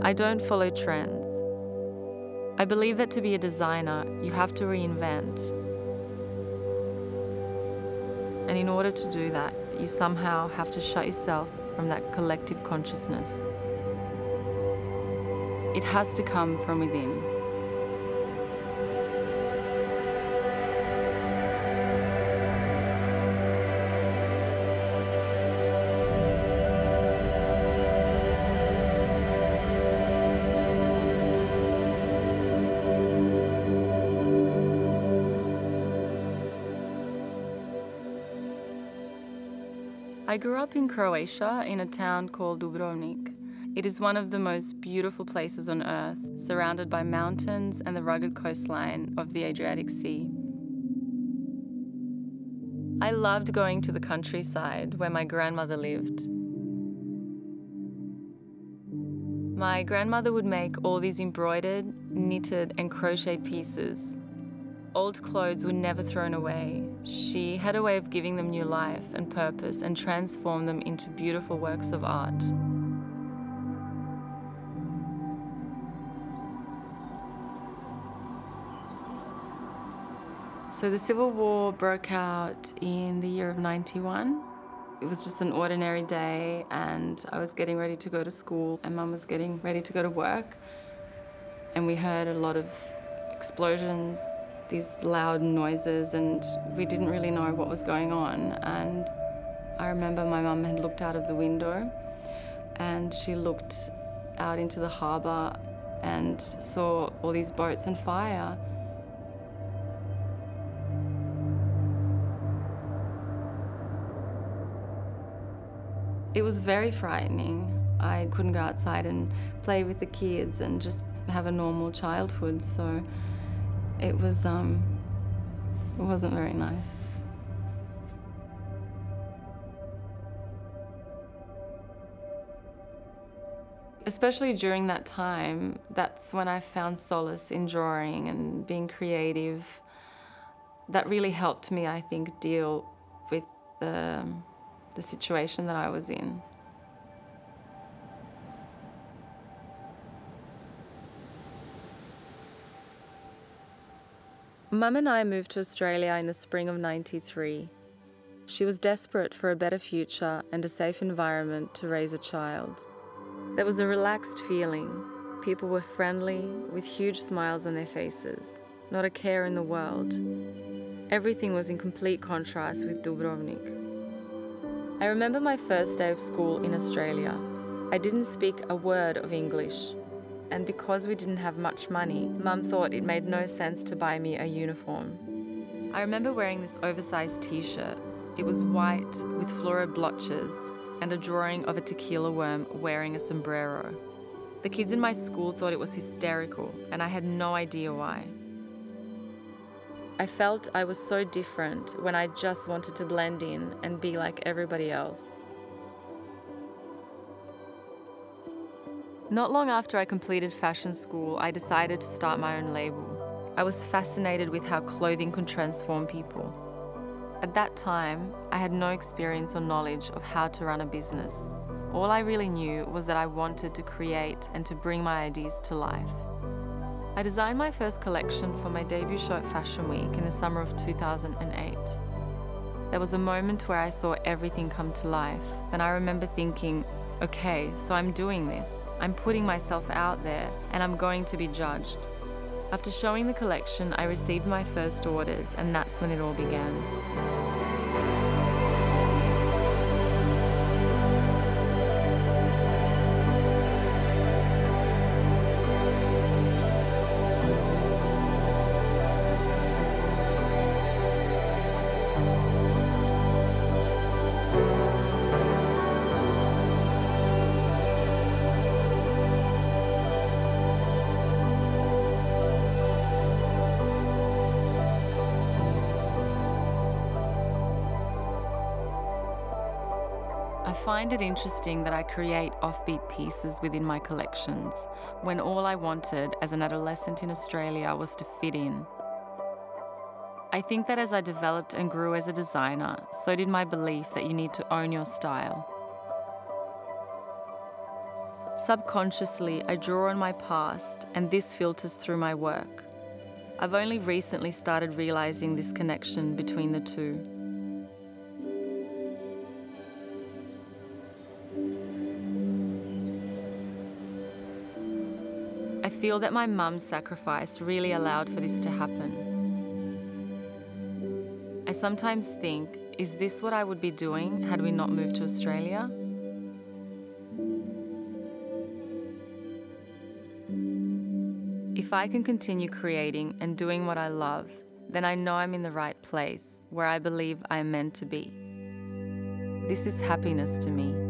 I don't follow trends. I believe that to be a designer, you have to reinvent. And in order to do that, you somehow have to shut yourself from that collective consciousness. It has to come from within. I grew up in Croatia in a town called Dubrovnik. It is one of the most beautiful places on earth, surrounded by mountains and the rugged coastline of the Adriatic Sea. I loved going to the countryside where my grandmother lived. My grandmother would make all these embroidered, knitted and crocheted pieces. Old clothes were never thrown away. She had a way of giving them new life and purpose and transform them into beautiful works of art. So the Civil War broke out in the year of 91. It was just an ordinary day and I was getting ready to go to school and Mum was getting ready to go to work. And we heard a lot of explosions, these loud noises, and we didn't really know what was going on. And I remember my mum had looked out of the window and she looked out into the harbour and saw all these boats on fire. It was very frightening. I couldn't go outside and play with the kids and just have a normal childhood, so it wasn't very nice. Especially during that time, that's when I found solace in drawing and being creative. That really helped me, I think, deal with the situation that I was in. Mum and I moved to Australia in the spring of '93. She was desperate for a better future and a safe environment to raise a child. There was a relaxed feeling. People were friendly, with huge smiles on their faces, not a care in the world. Everything was in complete contrast with Dubrovnik. I remember my first day of school in Australia. I didn't speak a word of English. And because we didn't have much money, Mum thought it made no sense to buy me a uniform. I remember wearing this oversized t-shirt. It was white with fluoro blotches and a drawing of a tequila worm wearing a sombrero. The kids in my school thought it was hysterical, and I had no idea why. I felt I was so different when I just wanted to blend in and be like everybody else. Not long after I completed fashion school, I decided to start my own label. I was fascinated with how clothing could transform people. At that time, I had no experience or knowledge of how to run a business. All I really knew was that I wanted to create and to bring my ideas to life. I designed my first collection for my debut show at Fashion Week in the summer of 2008. There was a moment where I saw everything come to life, and I remember thinking, okay, so I'm doing this. I'm putting myself out there and I'm going to be judged. After showing the collection, I received my first orders, and that's when it all began. I find it interesting that I create offbeat pieces within my collections, when all I wanted as an adolescent in Australia was to fit in. I think that as I developed and grew as a designer, so did my belief that you need to own your style. Subconsciously, I draw on my past, and this filters through my work. I've only recently started realizing this connection between the two. I feel that my mum's sacrifice really allowed for this to happen. I sometimes think, is this what I would be doing had we not moved to Australia? If I can continue creating and doing what I love, then I know I'm in the right place, where I believe I am meant to be. This is happiness to me.